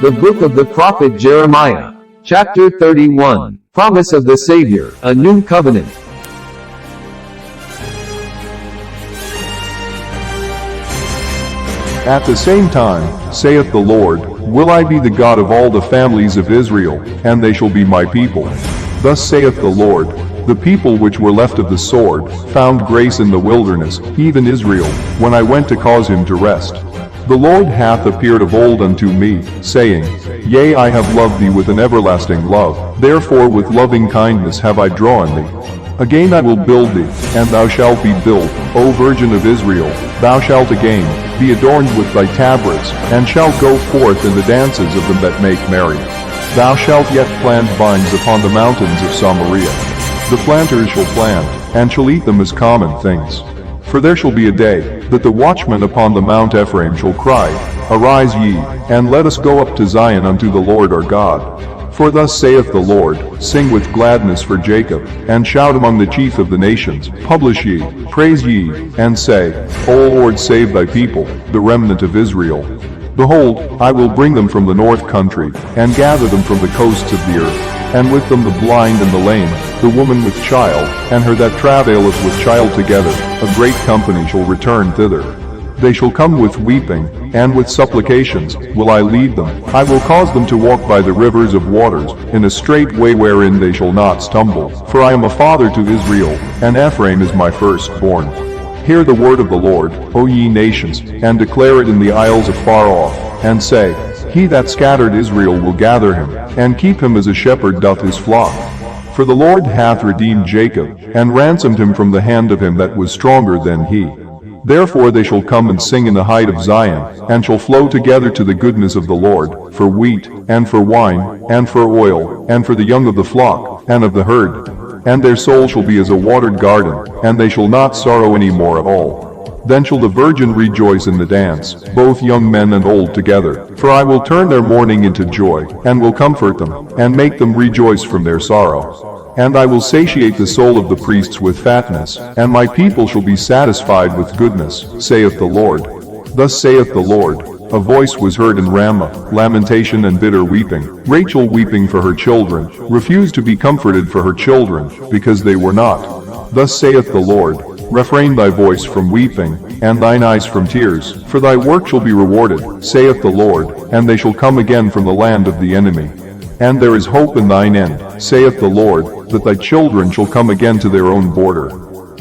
The book of the prophet Jeremiah. Chapter 31. Promise of the Savior, a new covenant. At the same time, saith the Lord, will I be the God of all the families of Israel, and they shall be my people. Thus saith the Lord, the people which were left of the sword, found grace in the wilderness, even Israel, when I went to cause him to rest. The Lord hath appeared of old unto me, saying, Yea, I have loved thee with an everlasting love, therefore with loving kindness have I drawn thee. Again I will build thee, and thou shalt be built, O Virgin of Israel, thou shalt again be adorned with thy tabrets, and shalt go forth in the dances of them that make merry. Thou shalt yet plant vines upon the mountains of Samaria. The planters shall plant, and shall eat them as common things. For there shall be a day, that the watchman upon the Mount Ephraim shall cry, Arise ye, and let us go up to Zion unto the Lord our God. For thus saith the Lord, Sing with gladness for Jacob, and shout among the chief of the nations, Publish ye, praise ye, and say, O Lord, save thy people, the remnant of Israel. Behold, I will bring them from the north country, and gather them from the coasts of the earth, and with them the blind and the lame, the woman with child, and her that travaileth with child together, a great company shall return thither. They shall come with weeping, and with supplications will I lead them. I will cause them to walk by the rivers of waters, in a straight way wherein they shall not stumble. For I am a father to Israel, and Ephraim is my firstborn. Hear the word of the Lord, O ye nations, and declare it in the isles afar off, and say, He that scattered Israel will gather him, and keep him as a shepherd doth his flock. For the Lord hath redeemed Jacob, and ransomed him from the hand of him that was stronger than he. Therefore they shall come and sing in the height of Zion, and shall flow together to the goodness of the Lord, for wheat, and for wine, and for oil, and for the young of the flock, and of the herd. And their soul shall be as a watered garden, and they shall not sorrow any more at all. Then shall the virgin rejoice in the dance, both young men and old together. For I will turn their mourning into joy, and will comfort them, and make them rejoice from their sorrow. And I will satiate the soul of the priests with fatness, and my people shall be satisfied with goodness, saith the Lord. Thus saith the Lord, a voice was heard in Ramah, lamentation and bitter weeping, Rachel weeping for her children, refused to be comforted for her children, because they were not. Thus saith the Lord, refrain thy voice from weeping, and thine eyes from tears, for thy work shall be rewarded, saith the Lord, and they shall come again from the land of the enemy. And there is hope in thine end, saith the Lord, that thy children shall come again to their own border.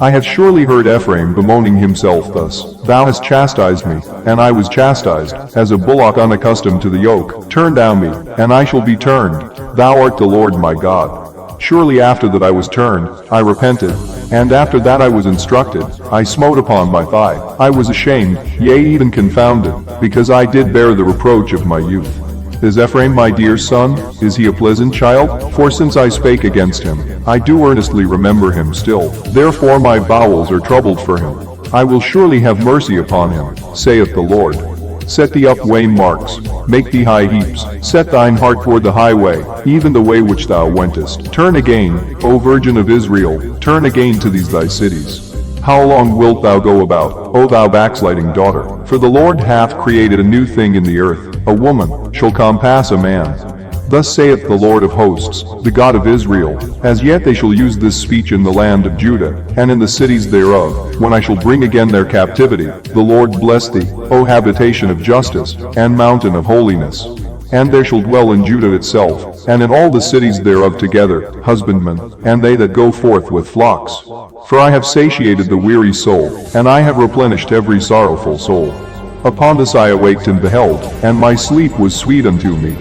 I have surely heard Ephraim bemoaning himself thus, Thou hast chastised me, and I was chastised, as a bullock unaccustomed to the yoke. Turn thou me, and I shall be turned. Thou art the Lord my God. Surely after that I was turned, I repented, and after that I was instructed, I smote upon my thigh. I was ashamed, yea, even confounded, because I did bear the reproach of my youth. Is Ephraim my dear son? Is he a pleasant child? For since I spake against him, I do earnestly remember him still. Therefore my bowels are troubled for him. I will surely have mercy upon him, saith the Lord. Set thee up waymarks, make thee high heaps, set thine heart toward the highway, even the way which thou wentest. Turn again, O Virgin of Israel, turn again to these thy cities. How long wilt thou go about, O thou backsliding daughter? For the Lord hath created a new thing in the earth, a woman shall compass a man. Thus saith the Lord of hosts, the God of Israel, As yet they shall use this speech in the land of Judah, and in the cities thereof, when I shall bring again their captivity. The Lord bless thee, O habitation of justice, and mountain of holiness. And there shall dwell in Judah itself, and in all the cities thereof together, husbandmen, and they that go forth with flocks. For I have satiated the weary soul, and I have replenished every sorrowful soul. Upon this I awaked and beheld, and my sleep was sweet unto me.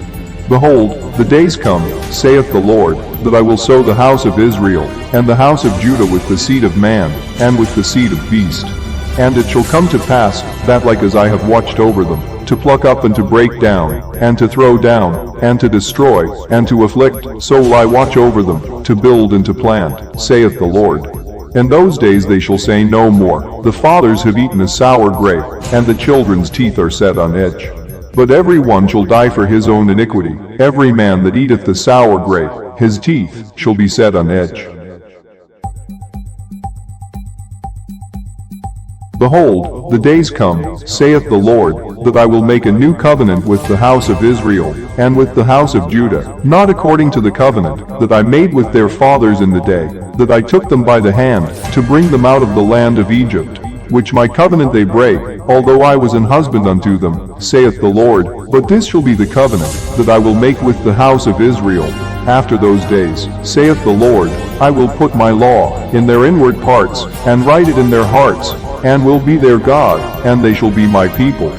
Behold, the days come, saith the Lord, that I will sow the house of Israel, and the house of Judah with the seed of man, and with the seed of beast. And it shall come to pass, that like as I have watched over them, to pluck up and to break down, and to throw down, and to destroy, and to afflict, so will I watch over them, to build and to plant, saith the Lord. In those days they shall say no more, The fathers have eaten a sour grape, and the children's teeth are set on edge. But every one shall die for his own iniquity. Every man that eateth the sour grape, his teeth shall be set on edge. Behold, the days come, saith the Lord, that I will make a new covenant with the house of Israel, and with the house of Judah, not according to the covenant that I made with their fathers in the day that I took them by the hand, to bring them out of the land of Egypt, which my covenant they break, although I was an husband unto them, saith the Lord. But this shall be the covenant that I will make with the house of Israel. After those days, saith the Lord, I will put my law in their inward parts, and write it in their hearts, and will be their God, and they shall be my people.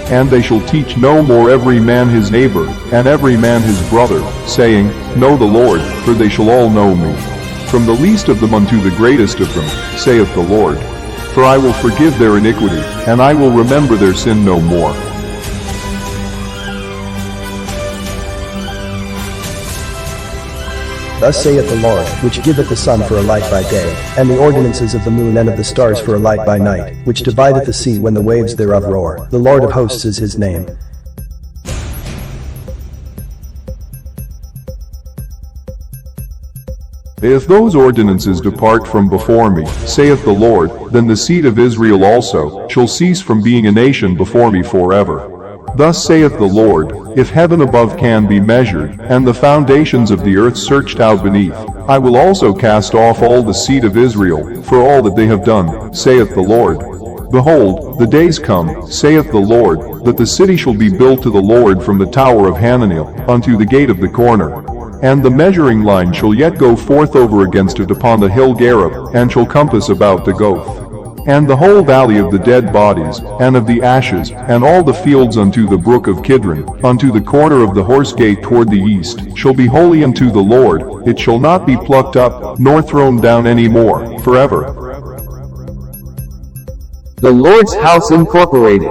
And they shall teach no more every man his neighbor, and every man his brother, saying, Know the Lord, for they shall all know me, from the least of them unto the greatest of them, saith the Lord. For I will forgive their iniquity, and I will remember their sin no more. Thus saith the Lord, which giveth the sun for a light by day, and the ordinances of the moon and of the stars for a light by night, which divideth the sea when the waves thereof roar. The Lord of hosts is his name. If those ordinances depart from before me, saith the Lord, then the seed of Israel also shall cease from being a nation before me forever. Thus saith the Lord, if heaven above can be measured, and the foundations of the earth searched out beneath, I will also cast off all the seed of Israel, for all that they have done, saith the Lord. Behold, the days come, saith the Lord, that the city shall be built to the Lord from the tower of Hananel unto the gate of the corner. And the measuring line shall yet go forth over against it upon the hill Gareb, and shall compass about the Goth. And the whole valley of the dead bodies, and of the ashes, and all the fields unto the brook of Kidron, unto the corner of the horse gate toward the east, shall be holy unto the Lord. It shall not be plucked up, nor thrown down any more, forever. The Lord's House Incorporated.